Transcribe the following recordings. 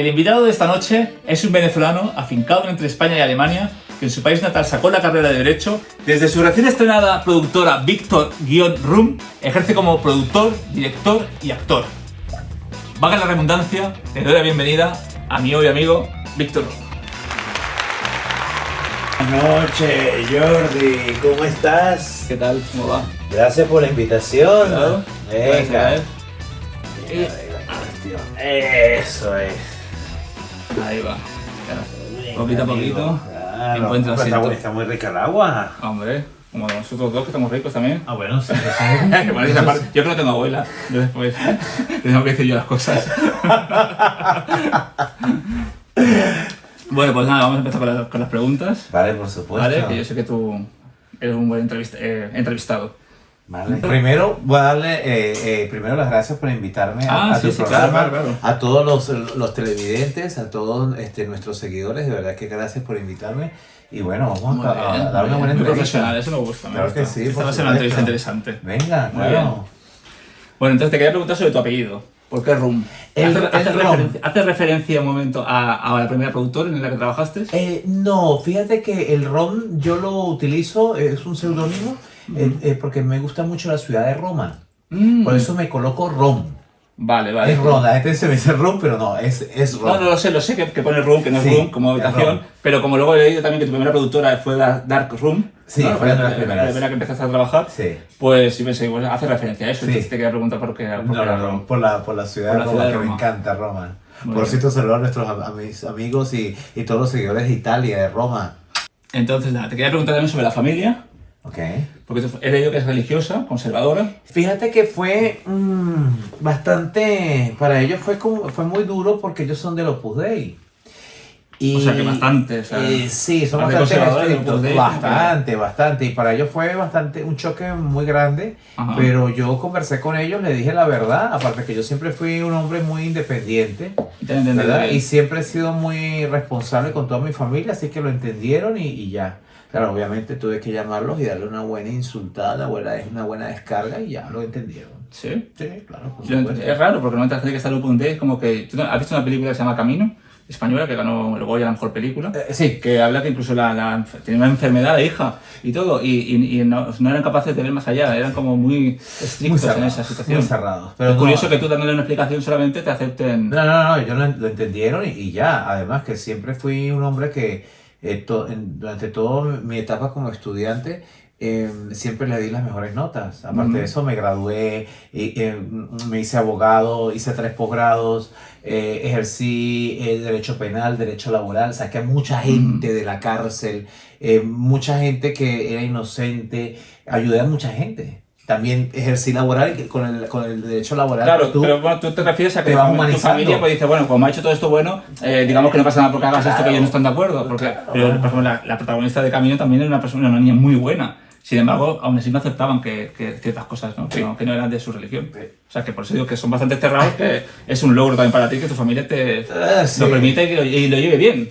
El invitado de esta noche es un venezolano afincado entre España y Alemania, que en su país natal sacó la carrera de Derecho. Desde su recién estrenada productora Victor-Room, ejerce como productor, director y actor. Valga la redundancia, le doy la bienvenida a mi hoy amigo Víctor Room. Buenas noches, Jordi, ¿cómo estás? ¿Qué tal? ¿Cómo va? Gracias por la invitación. Claro. Venga. Y- Eso es. Ahí va. Poquito a poquito. Claro. Encuentra Pues asiento. está muy rica el agua. Hombre, como nosotros dos que estamos ricos también. Ah, bueno, sí. Bueno, esa parte- yo que no tengo abuela, yo después tengo que decir yo las cosas. Bueno, pues nada, vamos a empezar con las preguntas. Vale, por supuesto. Vale, que yo sé que tú eres un buen entrevistado. Vale. Primero voy a darle primero las gracias por invitarme a Sí, tu sí, programa, claro. a todos los televidentes, a todos nuestros seguidores, de verdad que gracias por invitarme. Y bueno, vamos Muy a bien, dar una buena muy entrevista. profesional, eso me gusta. Me Claro gusta. que sí, Esta por va a ser una supuesto. entrevista interesante. Venga, Muy claro. Bueno, entonces te quería preguntar sobre tu apellido. ¿Por qué Room? ¿Hace referencia un momento a la primera productora en la que trabajaste? No, fíjate que el ROM yo lo utilizo, es un seudónimo, porque me gusta mucho la ciudad de Roma. Por eso me coloco ROM. Vale, vale. Es ROM, la gente se me dice ROM, pero no, es ROM. No, lo sé que pone Room, que no es Sí, Room como es habitación, Room. pero como luego he leído también que tu primera productora fue la Dark Room, Sí, ¿no? fue una de las La primeras. primera que empezaste a trabajar, Sí. pues sí pensé, pues hace referencia a eso, Sí. entonces te quería preguntar por qué era Room. Por la ciudad Por de la Roma, ciudad de que Roma. me encanta Roma. Muy Por bien. cierto, saludos a nuestros mis amigos y todos los seguidores de Italia, de Roma. Entonces, nada, te quería preguntar también sobre la familia, Ok. porque he leído que es religiosa, conservadora. Fíjate que fue bastante, para ellos fue muy duro porque ellos son del Opus Dei. Y, O sea, que bastante, o sea, sí, son más de bastante conservadores del estrictos, Opus Dei, bastante. Y para ellos fue un choque muy grande. Ajá. Pero yo conversé con ellos, les dije la verdad, aparte que yo siempre fui un hombre muy independiente. Y te han entendido ¿Verdad? bien. Y siempre he sido muy responsable con toda mi familia, así que lo entendieron y ya. Claro, obviamente tuve que llamarlos y darle una buena insultada, una buena descarga y ya lo entendieron. ¿Sí? Sí, claro, por Yo- supuesto. es raro, porque normalmente la gente que está en Opus Dei es como que... ¿Tú has visto una película que se llama Camino? Española, que ganó el Goya a la mejor película. Sí. Que habla que incluso tenía una enfermedad la hija y todo, y no eran capaces de ver más allá, eran como muy estrictos en esa situación. Muy cerrados. Pero es no, curioso que tú dándole una explicación solamente te acepten. No, ellos lo entendieron y ya. Además que siempre fui un hombre que durante toda mi etapa como estudiante siempre le di las mejores notas. Aparte de eso me gradué, me hice abogado, hice 3 posgrados, ejercí derecho penal, derecho laboral, saqué a mucha gente de la cárcel, mucha gente que era inocente, ayudé a mucha gente. También ejercí laboral y con el derecho laboral. Claro, tú- pero bueno, tú te refieres a que te vas tu humanizando. familia pues dice, bueno, como ha hecho todo esto bueno, digamos que no pasa nada porque hagas esto que ellos no están de acuerdo. Porque, pero, por ejemplo, la protagonista de Camino también era una niña muy buena. Sin embargo, aún así no aceptaban que ciertas cosas ¿no? Que no eran de su religión. O sea, que por eso digo que son bastante cerrados, que es un logro también para ti que tu familia te Sí. lo permita y lo lleve bien.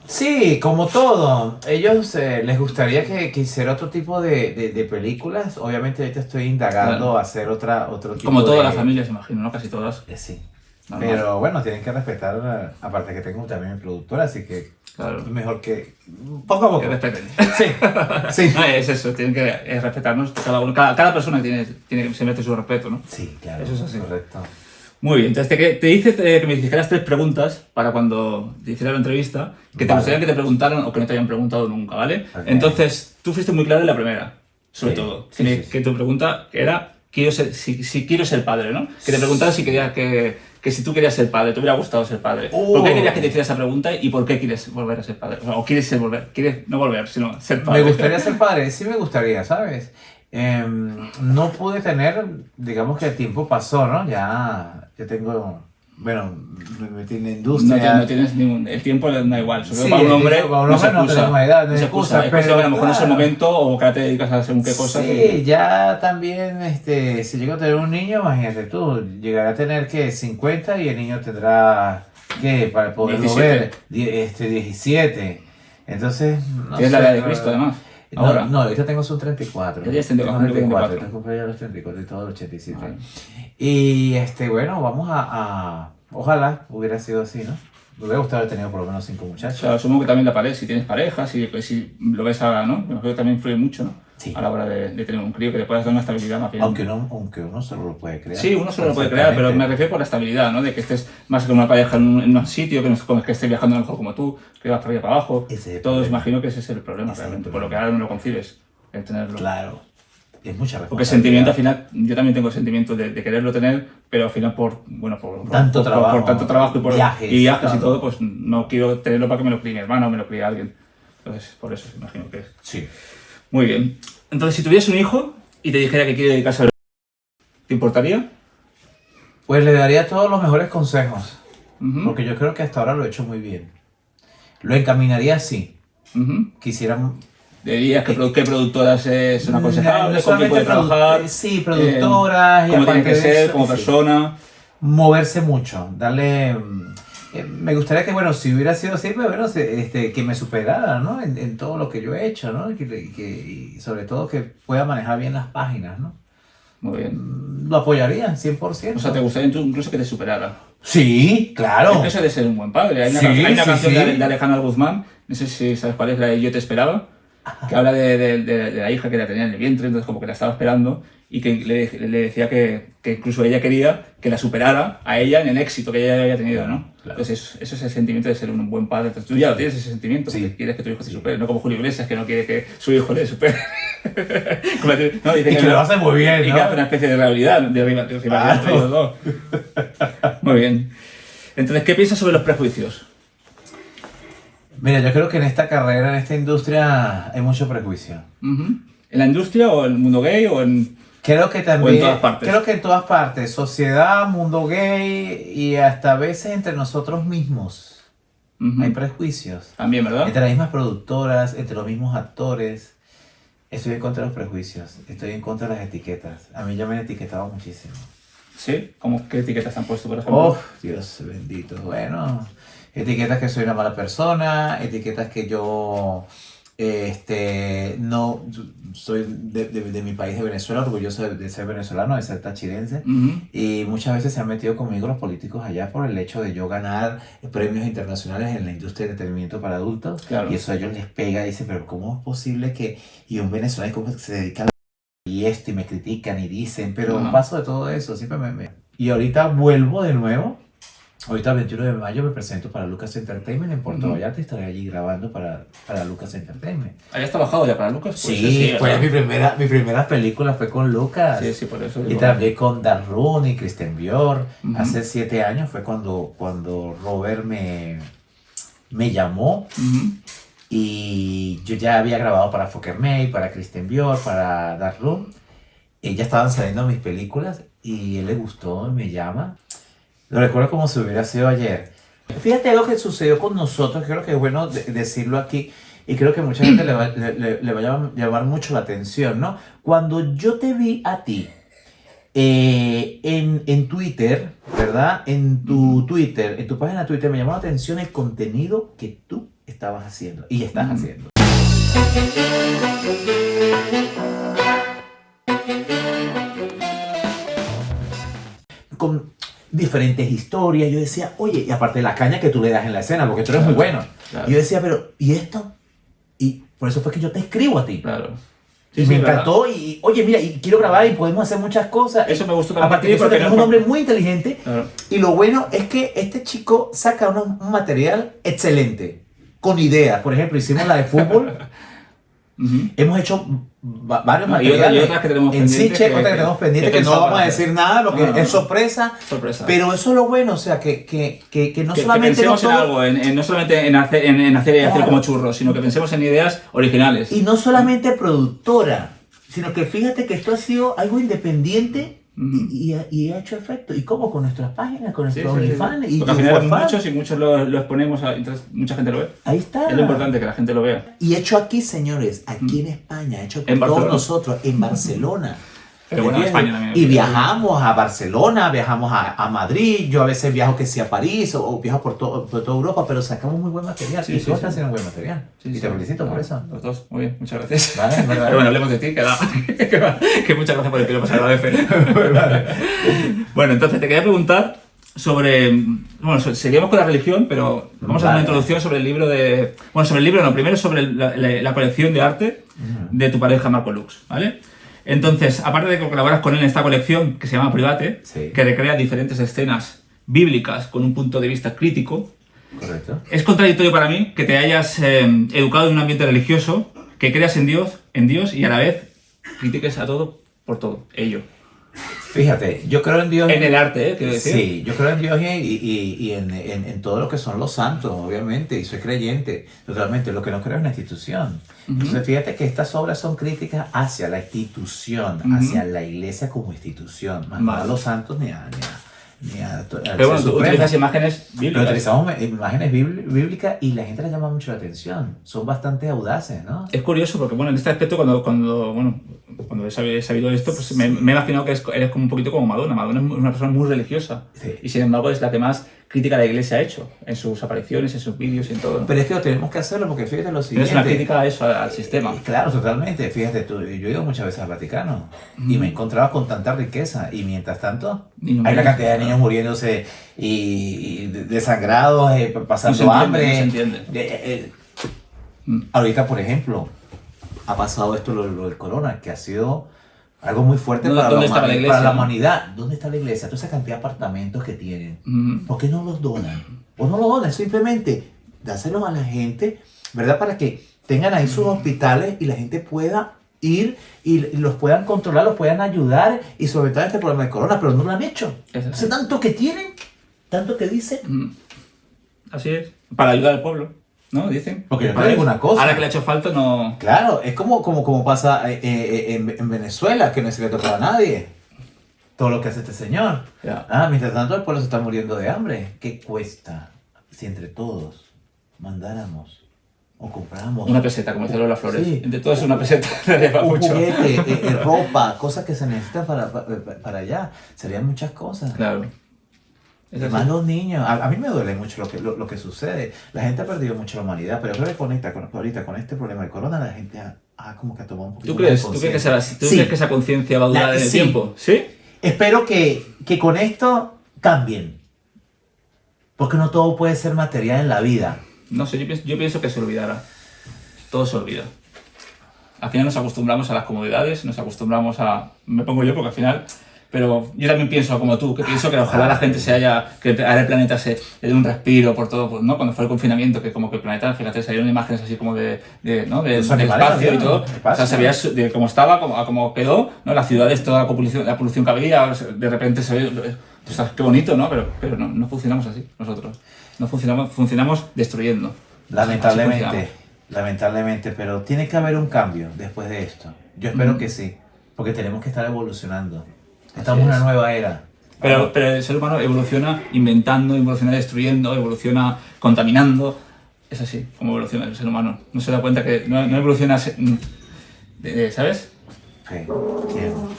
Sí, como todo. Ellos les gustaría que hiciera otro tipo de películas. Obviamente ahorita estoy indagando Claro. a hacer otro tipo Como todas de... las familias, imagino, ¿no? Casi todas. Sí. Normal. Pero bueno, tienen que respetar, aparte que tengo también mi productora, así que Claro. es mejor que... Poco a poco. Que respeten. Sí, sí. No, es eso, tienen que respetarnos. Cada persona tiene que se merece su respeto, ¿no? Sí, claro. Eso es así. Correcto. Muy bien, entonces te hice que me dijeras 3 preguntas para cuando te hiciera la entrevista, que te Vale. gustaría que te preguntaran o que no te hayan preguntado nunca, ¿vale? Ok. Entonces, tú fuiste muy claro en la primera, sobre Sí, todo. sí, sí, Que tu pregunta era si quiero ser padre, ¿no? Que te preguntara si querías que si tú querías ser padre, te hubiera gustado ser padre. ¿Por qué querías que te hiciera esa pregunta y por qué quieres volver a ser padre? O quieres no volver, sino ser padre. Me gustaría ser padre, sí me gustaría, ¿sabes? No pude tener, digamos que el tiempo pasó, ¿no? Ya tengo, bueno, me metí en la industria. No tienes ningún... El tiempo le da igual. Sobre todo Sí, para un el hombre tiempo para un no se hombre no excusa. tenemos edad, no No se se excusa. excusa, Es cuestión que a lo mejor no es el claro. momento o que ahora te dedicas a según qué cosa. Sí, ya también, si llego a tener un niño, imagínate tú, llegará a tener que 50 y el niño tendrá, ¿qué? Para poderlo 17. ver, 17. Entonces, no Tienes la sé, edad de Cristo, además. Ahora. No, ahorita tengo son 34. Ya tienes 34, Tengo 34, 34. tengo que cumplir ya los 34 y todo los 87. Vale. Y bueno, vamos a ojalá hubiera sido así, ¿no? Me hubiera gustado haber tenido por lo menos 5 O muchachos. sea, asumo que también la pareja, si tienes pareja, si lo ves ahora, ¿no? Me imagino que también influye mucho, ¿no? Sí. A la hora de tener un crío, que le puedas dar una estabilidad más bien. Aunque uno solo lo puede crear. Sí, uno solo lo puede crear, pero me refiero por la estabilidad, ¿no? De que estés más que una pareja en un sitio, que estés viajando a lo mejor como tú, que vas para arriba para abajo. Ese es el Todos problema. imagino que ese es el problema Ese es el realmente, por problema. lo que ahora no lo concibes, el tenerlo. Claro. Es mucha responsabilidad. Porque el sentimiento al final, yo también tengo sentimiento de quererlo tener, pero al final por Tanto trabajo, por tanto trabajo y por viajes y y todo, pues no quiero tenerlo para que me lo críe mi hermano o me lo críe alguien. Entonces, por eso imagino que es. Sí. Muy bien. Entonces, si tuvieras un hijo y te dijera que quiere dedicarse al... ¿Te importaría? Pues le daría todos los mejores consejos. Ujú, Porque yo creo que hasta ahora lo he hecho muy bien. Lo encaminaría así. ujú. Quisiera... ¿Dirías qué productoras son aconsejables? ¿Con quién puede solamente trabajar? Sí, productoras. Y ¿Cómo tiene aparte que de ser? eso, ¿Como sí, persona? moverse mucho. Darle... me gustaría que, bueno, si hubiera sido así, pues, bueno, que me superara, ¿no? En todo lo que yo he hecho, ¿no? Y sobre todo que pueda manejar bien las páginas, ¿no? Muy bien. Lo apoyaría, 100%. O sea, ¿te gustaría incluso que te superara? Sí, claro. Es que eso de ser un buen padre. Hay una, Sí, hay una sí, canción sí. de Alejandra Guzmán, no sé si sabes cuál es, la de Yo te esperaba, que habla de la hija que la tenía en el vientre, entonces como que la estaba esperando y que le decía que incluso ella quería que la superara a ella en el éxito que ella había tenido, ¿no? Claro. Entonces eso es el sentimiento de ser un buen padre. Entonces tú ya lo tienes, ese sentimiento, Sí. porque quieres que tu hijo te supere, no como Julio Iglesias, que no quiere que su hijo le supere. No, dice Y que lo hace muy bien, y ¿no? que hace una especie de rivalidad, rivalidad entre ellos dos. Muy bien. Entonces, ¿qué piensas sobre los prejuicios? Mira, yo creo que en esta carrera, en esta industria, hay mucho prejuicio. Ujú. ¿En la industria o en el mundo gay o en...? Creo que también... O en todas partes. Creo que en todas partes. Sociedad, mundo gay y hasta a veces entre nosotros mismos. Ujú. Hay prejuicios. También, ¿verdad? Entre las mismas productoras, entre los mismos actores. Estoy en contra de los prejuicios. Estoy en contra de las etiquetas. A mí ya me han etiquetado muchísimo. ¿Sí? ¿Qué etiquetas te han puesto, por ejemplo? Oh, Dios bendito. Bueno, etiquetas que soy una mala persona, etiquetas que yo no soy de mi país de Venezuela, orgulloso de ser venezolano, de ser tachirense. Ujú. Y muchas veces se han metido conmigo los políticos allá por el hecho de yo ganar premios internacionales en la industria de entretenimiento para adultos. Claro. Y eso a ellos les pega y dicen, pero ¿cómo es posible que y un venezolano como se dedica a y esto y me critican y dicen, pero Ajá. paso de todo eso, siempre Y ahorita vuelvo de nuevo, ahorita el 21 de mayo me presento para Lucas Entertainment en Puerto Ujú. Vallarta y estaré allí grabando para Lucas Entertainment. ¿Habías trabajado ya para Lucas? Pues Sí, fue ¿verdad? mi primera película fue con Lucas. Sí, sí, por eso. Y digo. también con Darrun y Kristen Bjork. Ujú. Hace 7 años fue cuando Robert me llamó. Ujú. Y yo ya había grabado para Fokker May, para Kristen Bjork, para Dark Ya estaban saliendo mis películas y él le gustó y me llama. Lo recuerdo como si hubiera sido ayer. Fíjate lo que sucedió con nosotros, creo que es bueno decirlo aquí y creo que mucha gente le va a llamar mucho la atención, ¿no? Cuando yo te vi a ti en Twitter, ¿verdad? En tu Twitter, en tu página de Twitter me llamó la atención el contenido que tú estabas haciendo y estás haciendo. Con diferentes historias, yo decía, oye, y aparte de la caña que tú le das en la escena, porque tú eres muy bueno. Claro. Y yo decía, pero, ¿y esto? Y por eso fue que yo te escribo a ti. Claro. Y Sí, me sí, encantó y, oye, mira, y quiero grabar y podemos hacer muchas cosas. Eso me gustó también Aparte de de ti, eso, porque que es no- un hombre muy inteligente. Claro. Y lo bueno es que este chico saca un material excelente, con ideas. Por ejemplo, hicimos la de fútbol. Ujú. Hemos hecho varios Y materiales otras que tenemos en pendientes Sitges, que- otras que tenemos pendientes que que no pensaba vamos a hacer. decir nada, lo que No, no, es no. sorpresa. Sorpresa. Pero eso es lo bueno, o sea, que no Que solamente pensemos en todo- algo, no solamente en hacer y hacer Claro. como churros, sino que pensemos en ideas originales. Y no solamente productora, sino que fíjate que esto ha sido algo independiente Ujú. y ha hecho efecto. ¿Y cómo? Con nuestras páginas, con Sí, nuestros sí, sí, sí. OnlyFans y Porque al final for eran fun. muchos y muchos lo exponemos, entonces mucha gente lo ve. Ahí está. Es lo importante, que la gente lo vea. Y hecho aquí, señores, aquí en España, hecho por En todos Barcelona. nosotros, en Barcelona. Pero bueno, ¿Entiendes? España también. Y viajamos a Barcelona, viajamos a Madrid, yo a veces viajo que sí a París o viajo por toda Europa, pero sacamos muy buen material. Sí, y sí, tú estás sí. haciendo buen material. Sí, y sí. te felicito por Ah, eso. Los dos, muy bien, muchas gracias. Vale, vale, vale. Pero bueno, hablemos de ti, que muchas gracias por el piropo, se agradece. Bueno, entonces te quería preguntar sobre... Bueno, seguimos con la religión, pero vamos a dar una introducción sobre el libro de... Bueno, sobre el libro no, primero sobre la colección de arte de tu pareja Marco Lux, ¿vale? Entonces, aparte de que colaboras con él en esta colección que se llama Private, Sí. que recrea diferentes escenas bíblicas con un punto de vista crítico, Correcto. es contradictorio para mí que te hayas educado en un ambiente religioso, que creas en Dios y a la vez critiques a todo por todo, ello. Fíjate, yo creo en Dios. En el arte, quiero decir. Sí, yo creo en Dios y en todo lo que son los santos, obviamente, y soy creyente, totalmente. Lo que no creo es una institución. Entonces, fíjate que estas obras son críticas hacia la institución, hacia la iglesia como institución, más no a los santos ni a Pero bueno, tú utilizas imágenes Pero bíblicas. utilizamos imágenes bíblicas y la gente les llama mucho la atención. Son bastante audaces, ¿no? Es curioso porque, bueno, en este aspecto, cuando he sabido esto, pues me he imaginado que eres como un poquito como Madonna. Madonna es una persona muy religiosa. Sí. Y sin embargo es la que más crítica a la iglesia ha hecho, en sus apariciones, en sus vídeos y en todo, ¿no? Pero es que lo tenemos que hacerlo porque fíjate lo Pero siguiente. es una crítica a eso, al sistema. Claro, totalmente. Fíjate tú, yo he ido muchas veces al Vaticano y me he encontrado con tanta riqueza y mientras tanto Niños hay una muriendo, cantidad de claro. niños muriéndose y desangrados, pasando No se hambre. entiende. Ahorita, por ejemplo, ha pasado esto lo del corona, que ha sido algo muy fuerte ¿Dónde para la, estaba la iglesia, para la no? humanidad. ¿Dónde está la iglesia? Toda esa cantidad de apartamentos que tienen. Ujú. ¿Por qué no los donan? O no los donan, simplemente dáselos a la gente, ¿verdad? Para que tengan ahí sus hospitales y la gente pueda ir y los puedan controlar, los puedan ayudar y sobre todo este problema de corona, pero no lo han hecho. Es así. Hace tanto que tienen, tanto que dicen. Así es. Para ayudar al pueblo, ¿no? Dicen. Porque yo te digo una cosa. Ahora que le ha hecho falta, no... Claro, es como pasa en Venezuela, que no es secreto para nadie. Todo lo que hace este señor. Ya. Mientras tanto el pueblo se está muriendo de hambre. ¿Qué cuesta si entre todos mandáramos o compráramos Una peseta, como decía Lola Flores. Sí. Entre todos una peseta le lleva un mucho. juguete, ropa, cosas que se necesitan para allá? Serían muchas cosas. Claro. Es así. Más los niños. A mí me duele mucho lo que sucede. La gente ha perdido mucho la humanidad, pero yo creo que ahorita con este problema de corona la gente como que ha tomado un poquito ¿Tú más de crees que conciencia. ¿Tú Sí. crees que esa conciencia va a durar en el Sí. tiempo? ¿Sí? Espero que con esto cambien. Porque no todo puede ser material en la vida. No sé, yo pienso que se olvidará. Todo se olvida. Al final nos acostumbramos a las comodidades, nos acostumbramos a... Me pongo yo porque al final... Pero yo también pienso como tú, que pienso que ojalá la gente que ahora el planeta se le dé un respiro por todo, pues, ¿no? Cuando fue el confinamiento, que como que el planeta, fíjate, salieron imágenes así como ¿no? del Los animales espacio y también, todo. espacio. O sea, se veía de cómo estaba, como quedó, ¿no? Las ciudades, toda la polución que había, de repente se ve... O sea, qué bonito, ¿no? Pero no funcionamos así, nosotros. No funcionamos destruyendo. Lamentablemente, pero tiene que haber un cambio después de esto. Yo espero que sí, porque tenemos que estar evolucionando. Estamos en una nueva era. Pero el ser humano evoluciona inventando, evoluciona destruyendo, evoluciona contaminando. Es así como evoluciona el ser humano. No se da cuenta que no evoluciona, ¿sabes? Sí, entiendo.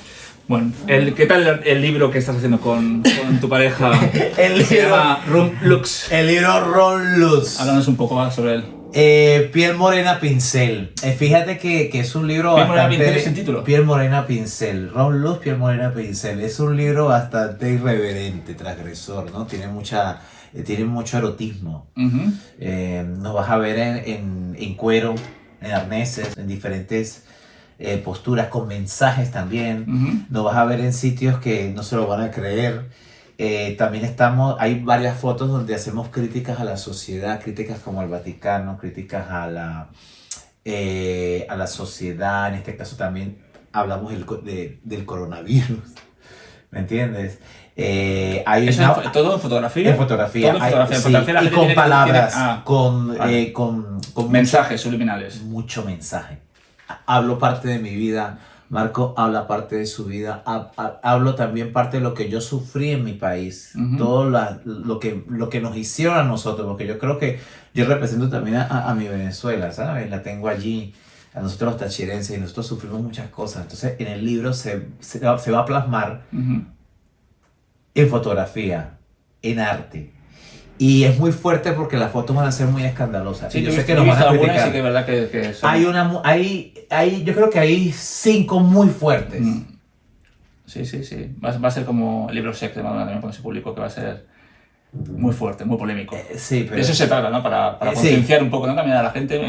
Bueno, ¿qué tal el libro que estás haciendo con tu pareja? El Se libro- llama Room Lux. El libro Ron Luz. Háblanos un poco más sobre él. Piel Morena Pincel. Fíjate que es un libro Piel Morena bastante... Pincel es el título. Piel Morena Pincel. Ron Luz, Piel Morena Pincel. Es un libro bastante irreverente, transgresor, ¿no? Tiene mucho erotismo. Ujú. Nos vas a ver en cuero, en arneses, en diferentes posturas, con mensajes también. Ujú. Nos vas a ver en sitios que no se lo van a creer. También hay varias fotos donde hacemos críticas a la sociedad, críticas como al Vaticano, críticas a la sociedad. En este caso también hablamos del coronavirus, ¿me entiendes? Hay ¿Eso una- todo en fotografía? en fotografía, Todo en fotografía. En sí, fotografía la y gente con tiene palabras, vale. con Mensajes subliminales. mucho mensaje. Hablo parte de mi vida, Marco habla parte de su vida, hablo también parte de lo que yo sufrí en mi país, Ujú. todo lo que nos hicieron a nosotros, porque yo creo que yo represento también a mi Venezuela, ¿sabes? La tengo allí, a nosotros los tachirenses, y nosotros sufrimos muchas cosas. Entonces en el libro se va a plasmar Ujú. en fotografía, en arte. Y es muy fuerte porque las fotos van a ser muy escandalosas. Sí, Y yo yo sé he que nos van visto a algunas y criticar. sí que es verdad que son... Yo creo que hay 5 muy fuertes. Sí. Va a ser como el libro Sex de Madonna también cuando se publicó, que va a ser muy fuerte, muy polémico. Sí, De pero... eso se trata, ¿no? Para Sí. concienciar un poco, ¿no? También a la gente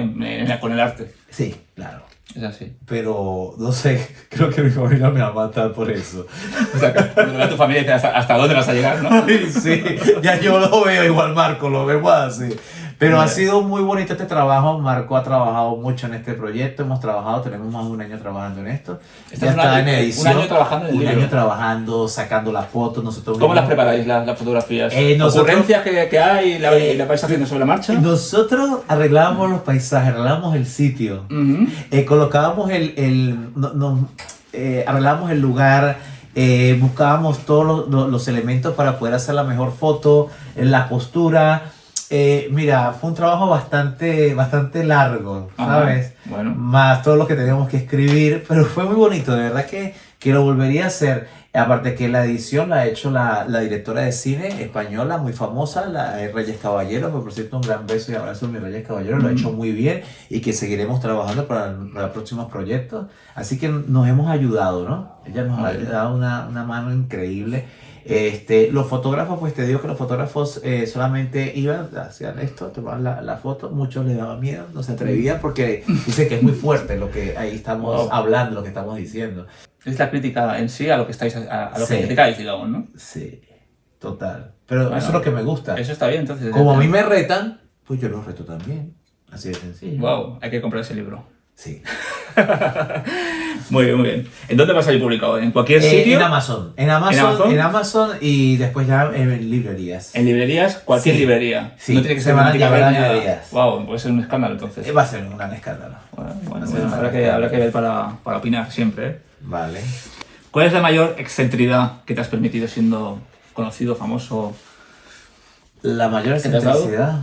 con el arte. Sí, claro. Es así. Pero, no sé, creo que mi familia me va a matar por eso. O sea, que cuando veas a tu familia dices, ¿hasta dónde vas a llegar, no? Sí, ya yo lo veo igual, Marco, lo vemos así. Pero ha sido muy bonito este trabajo. Marco ha trabajado mucho en este proyecto. Hemos trabajado, tenemos más de un año trabajando en esto. Ya está en edición. Un año trabajando en el Un libro. año trabajando, sacando las fotos. Nosotros ¿Cómo las mismos- preparáis, las fotografías? Nosotros- ¿Ocurrencias que hay y la vais haciendo sobre la marcha? Nosotros arreglábamos los paisajes, arreglábamos el sitio. Ujú. Colocábamos arreglábamos el lugar, buscábamos todos los elementos para poder hacer la mejor foto, la postura. Mira, fue un trabajo bastante largo, Ajá, ¿sabes? bueno. Más todo lo que teníamos que escribir, pero fue muy bonito, de verdad que lo volvería a hacer. Aparte que la edición la ha hecho la directora de cine española, muy famosa, la Reyes Caballero, que por cierto un gran beso y abrazo a mi Reyes Caballero, lo ha hecho muy bien y que seguiremos trabajando para los próximos proyectos. Así que nos hemos ayudado, ¿no? Ella nos ha dado una mano increíble. Los fotógrafos, pues te digo que los fotógrafos solamente iban, hacían esto, tomaban la foto, muchos les daba miedo, no se atrevían porque dicen que es muy fuerte lo que ahí estamos Wow. hablando, lo que estamos diciendo. Es la crítica en sí a lo que estáis, a lo Sí. que criticáis, digamos, ¿no? Sí, total. Pero Bueno, eso es lo que me gusta. Eso está bien, entonces. Como a mí me retan, pues yo los reto también. Así de sencillo. Wow, hay que comprar ese libro. Sí. Muy bien, muy bien. ¿En dónde va a salir publicado? ¿En cualquier sitio? En Amazon. En Amazon y después ya en librerías. En librerías, cualquier Sí. librería. Sí, No tiene que se ser van a una única llevar a cadencia. librerías. Wow, puede ser un escándalo entonces. Va a ser un gran escándalo. Bueno, Va a ser un habrá gran que ver para opinar siempre, ¿eh? Vale. ¿Cuál es la mayor excentricidad que te has permitido siendo conocido, famoso? La mayor ¿Qué te has dado? excentricidad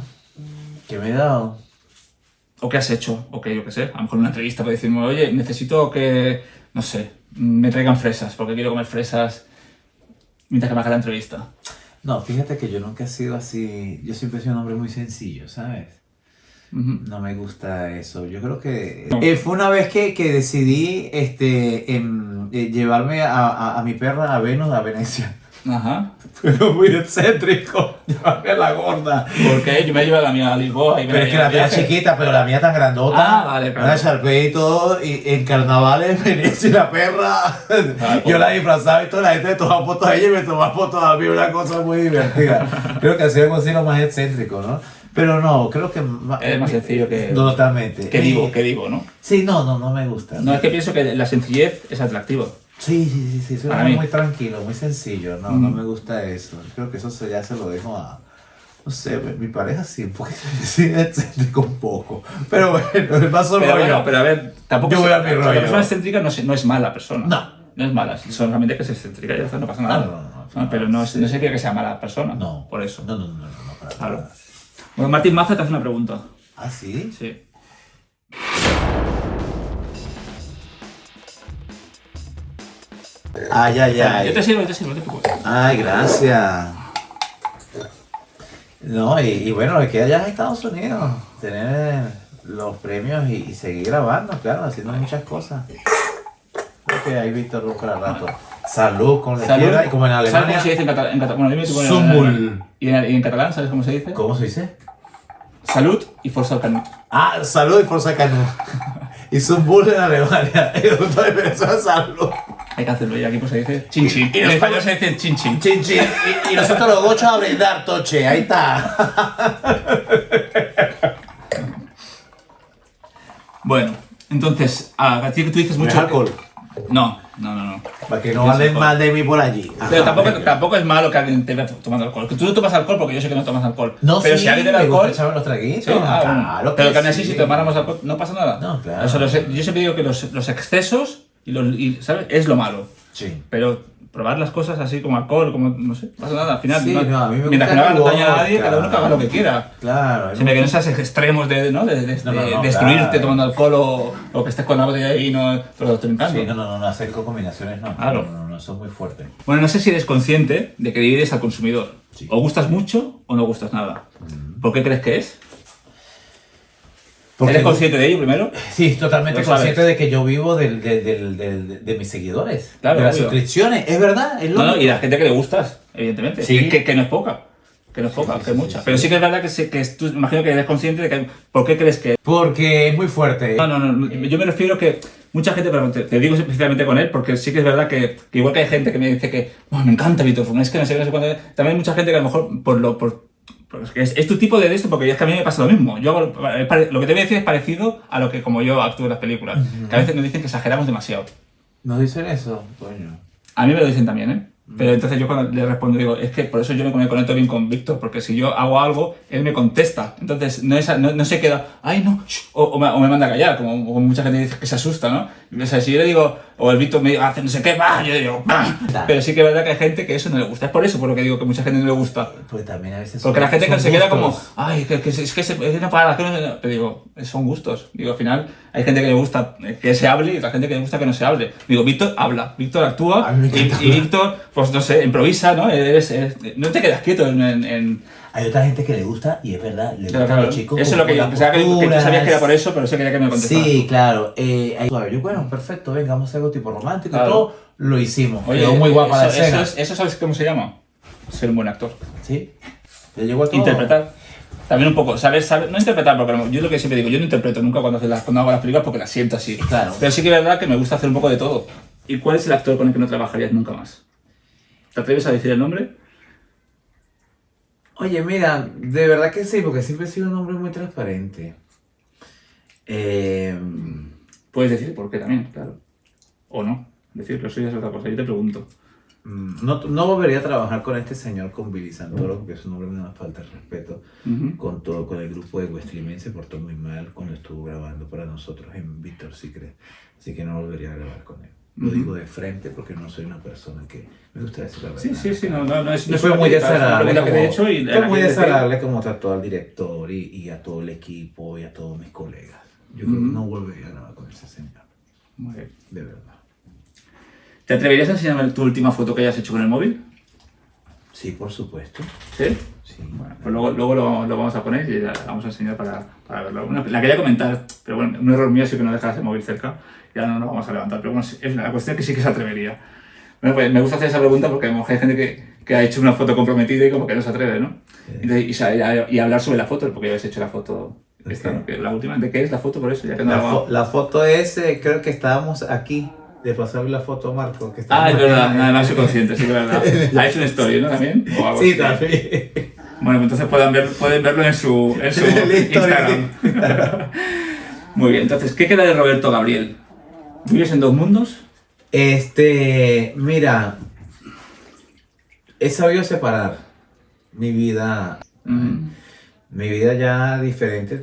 que me he dado. ¿O qué has hecho? O que yo qué sé, a lo mejor una entrevista para decirme, oye, necesito que, no sé, me traigan fresas, porque quiero comer fresas mientras que me haga la entrevista. No, fíjate que yo nunca he sido así. Yo siempre he sido un hombre muy sencillo, ¿sabes? Ujú. No me gusta eso. Yo creo que No. fue una vez que decidí llevarme a mi perra a Venus, a Venecia. Ajá. Pero muy excéntrico, llevarme a la gorda. Porque yo me he llevado a la mía a Lisboa y me Pero es que la mía es chiquita, pero la mía tan grandota. Ah, vale, claro. Una Sharpei y todo, y en carnavales en Venecia y la perra. Yo la disfrazaba y toda la gente me tomaba fotos a ella y me tomaba fotos a mí, una cosa muy divertida. Creo que ha sido algo más excéntrico, ¿no? Pero no, creo que... Es más sencillo que... Totalmente. Que digo, ¿no? Sí, no me gusta. No, es que pienso que la sencillez es atractiva. Sí, soy Para mí. muy tranquilo, muy sencillo, no me gusta eso. Creo que eso ya se lo dejo a, no sé, mi pareja sí, porque sí, excéntrico un poco. Pero bueno, el paso Pero rollo. bueno, pero a ver, tampoco Yo voy a mi la rollo. persona excéntrica no es mala persona. No. No es mala, solamente que es excéntrica y ya está, no pasa nada. No, Pero no se quiere que sea mala persona. No. Por eso. No, para Claro. nada. Bueno, Martín Maza te hace una pregunta. ¿Ah, sí? Sí. Ay. Yo te sirvo, no te preocupes. Ay, gracias. No, y bueno, es que allá en Estados Unidos, tener los premios y seguir grabando, claro, haciendo muchas cosas. Creo que ahí Víctor Luz para rato. Salud con la Salud. izquierda y como en ¿Sabes Alemania. cómo se dice en catalán? Bueno, dime tú cómo Sumul. ¿Y en catalán sabes cómo se dice? ¿Cómo se dice? Salud y força al canut. Ah, salud y Forza Canu. Y Zumbul en Alemania. Y nosotros en Venezuela, salud. Hay que hacerlo, y aquí pues se dice chin chin. Y En los español pagos- se dice chin chin. Chin, chin. Y nosotros los gochos a brindar, Toche. Ahí está. Bueno, entonces, a ti que tú dices ¿No es mucho... alcohol? No. Para que no hablen mal de mí por allí. Pero Ajá. tampoco es malo que alguien te vea tomando alcohol. Que tú no tomas alcohol porque yo sé que no tomas alcohol. No, pero sí, si alguien te da me gusta alcohol... echarme los traguitos. Sí, bueno. Claro Pero que aún sí. así, si tomáramos alcohol, no pasa nada. No, claro. Yo siempre digo que los excesos ¿sabes? Es lo malo. Sí. Pero probar las cosas así como alcohol, como no sé, no pasa nada. Al final, Sí, no, a mí me mientras que no gusta haga el daño a nadie, vodka. cada uno que haga lo que quiera. Claro. Siempre que no seas extremos de No, destruirte claro. tomando alcohol o que estés con la botella de vino todo trincando. Sí, no, hacer combinaciones no. Claro. No, eso es muy fuerte. Bueno, no sé si eres consciente de que divides al consumidor. Sí. O gustas mucho o no gustas nada. ¿Por qué crees que es? ¿Eres consciente de ello primero? Sí, totalmente Lo sabes. consciente de que yo vivo de mis seguidores, Claro, de las obvio. suscripciones. Es verdad, es No, lógico. y la gente que le gustas, evidentemente. Sí. Que no es poca. Que no es poca, sí, que es sí, mucha. sí, Pero sí. sí que es verdad que tú imagino que eres consciente de que... ¿Por qué crees que...? Porque es muy fuerte. No, yo me refiero que mucha gente, pero te digo especialmente con él, porque sí que es verdad que igual que hay gente que me dice que "Oh, me encanta Víctor Fun", es que no sé cuándo... También hay mucha gente que a lo mejor es tu tipo de esto, porque es que a mí me pasa lo mismo. Yo hago, lo que te voy a decir es parecido a lo que como yo actúo en las películas, que a veces nos dicen que exageramos demasiado. ¿Nos dicen eso? Coño. A mí me lo dicen también, ¿eh? Pero entonces yo cuando le respondo digo, es que por eso yo me conecto bien con Víctor, porque si yo hago algo, él me contesta. Entonces no se queda, ay no, o me manda a callar, como mucha gente dice que se asusta, ¿no? O sea, si yo le digo, o el Víctor me dice, hace no sé qué, va, yo digo, bah. Pero sí que es verdad que hay gente que eso no le gusta. Es por eso por lo que digo que mucha gente no le gusta. Pues también a veces Porque la gente que son se queda como, gustos. ay, es que no para, que no... Pero digo, son gustos. Digo, al final hay gente que le gusta que se hable y otra gente que le gusta que no se hable. Digo, Víctor habla, Víctor actúa A mí me encanta y Víctor, pues no sé, improvisa, ¿no? No te quedas quieto en... Hay otra gente que le gusta, y es verdad, le Claro, gustan claro. los chicos Eso es lo que yo las pensaba que tú posturas. sabías que era por eso, pero sí quería que me contestaras. Sí, claro. Yo, bueno, perfecto, venga, vamos a hacer algo tipo romántico Claro. y todo. Lo hicimos. Oye, Quedó muy guapa la escena. eso ¿sabes cómo se llama? Ser un buen actor. Sí. Le llegó a todo. Interpretar. También un poco, saber, no interpretar, porque yo lo que siempre digo, yo no interpreto nunca cuando hago las películas porque las siento así. Claro. Pero sí que es verdad que me gusta hacer un poco de todo. ¿Y cuál es el actor con el que no trabajarías nunca más? ¿Te atreves a decir el nombre? Oye, mira, de verdad que sí, porque siempre he sido un hombre muy transparente. Puedes decir por qué también, claro. O no. Decirlo, eso ya es otra cosa. Yo te pregunto. No volvería a trabajar con este señor, con Billy Santoro, porque es un hombre que me da falta de respeto. Con el grupo de Westlimen se portó muy mal cuando estuvo grabando para nosotros en Victor Secret. Así que no volvería a grabar con él. Lo digo de frente porque no soy una persona que me gusta decir la verdad. Sí, no es... Y no es fue una muy crítica, es una desagradable. pregunta que te he hecho y Fue la muy quieres decir. desagradable como trató al director y a todo el equipo y a todos mis colegas. Yo creo que no volvería a grabar con ese señor. Muy bien. De verdad. ¿Te atreverías a enseñarme tu última foto que hayas hecho con el móvil? Sí, por supuesto. ¿Sí? Sí. Bueno, pues luego lo vamos a poner y la vamos a enseñar para verlo. Bueno, la quería comentar, pero bueno, un error mío sí que no dejas el móvil cerca y ahora no lo vamos a levantar. Pero bueno, es la cuestión que sí que se atrevería. Bueno, pues me gusta hacer esa pregunta porque a lo mejor hay gente que ha hecho una foto comprometida y como que no se atreve, ¿no? Entonces, y hablar sobre la foto, porque ya habéis hecho la foto esta, ¿no? Que la última, ¿de qué es la foto por eso? Ya que no La foto es, creo que estábamos aquí, de pasarle la foto a Marco. Que Ah, estábamos es verdad, aquí. nada más soy consciente, sí que es verdad. ¿Ha hecho una story, no? También. ¿O algo Sí, así? también. Bueno, pues entonces pueden verlo en su La historia. Instagram. Muy bien, entonces, ¿qué queda de Roberto Gabriel? ¿Vives en dos mundos? Mira, he sabido separar mi vida, mi vida ya diferente,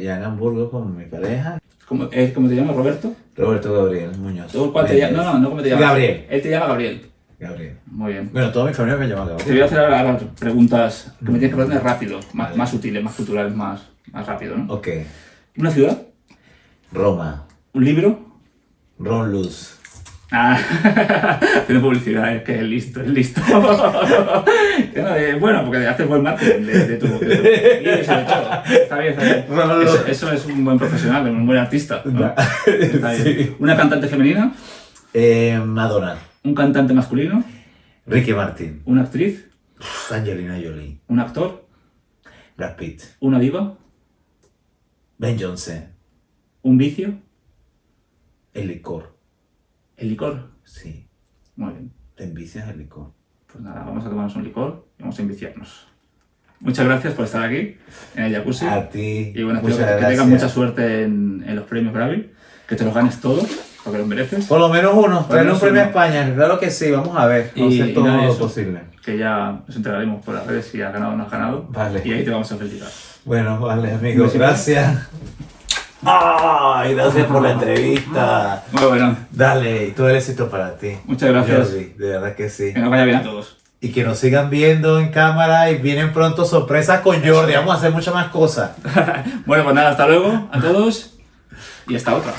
ya en Hamburgo con mi pareja. ¿Cómo te llamas, Roberto? Roberto Gabriel Muñoz. ¿Tú cuál te llamas? No, ¿cómo te llamas? Gabriel. Él te llama Gabriel. Gabriel. Muy bien. Bueno, toda mi familia me llama Te voy Gabriel. a hacer ahora preguntas que me tienes que responder rápido, Vale. más sutiles, más culturales, más rápido, ¿no? Ok. ¿Una ciudad? Roma. ¿Un libro? Ron Luz. Ah, tiene publicidad, es que es listo, es listo. Bueno, porque haces buen marketing de tu y sobre todo. Está bien, está bien. Eso es un buen profesional, un buen artista, ¿no? Está bien. Sí. ¿Una cantante femenina? Madonna. ¿Un cantante masculino? Ricky Martin. ¿Una actriz? Angelina Jolie. ¿Un actor? Brad Pitt. ¿Una diva? Ben Johnson. ¿Un vicio? El licor. ¿El licor? Sí. Muy bien. Te envicias el licor. Pues nada, vamos a tomarnos un licor y vamos a enviciarnos. Muchas gracias por estar aquí en el jacuzzi. A ti. Y bueno, espero muchas que tengas gracias. mucha suerte en los premios Grammy, que te los ganes todos, porque los mereces. Por lo menos uno. Traer un menos premio a uno. España. Claro que sí. Vamos a ver. Vamos a hacer todo nada, lo eso, posible. Que ya nos enteraremos por las redes si has ganado o no has ganado. Vale. Y ahí te vamos a felicitar. Bueno, vale, amigos. besito. Gracias. ¡Ay! Gracias por la entrevista. Muy bueno, Dale, y todo el éxito para ti. muchas gracias. Jordi, de verdad que sí. Que nos vaya bien a todos. Y que nos sigan viendo en cámara y vienen pronto sorpresas con Jordi. Vamos a hacer muchas más cosas. Bueno, pues nada, hasta luego a todos y hasta otra.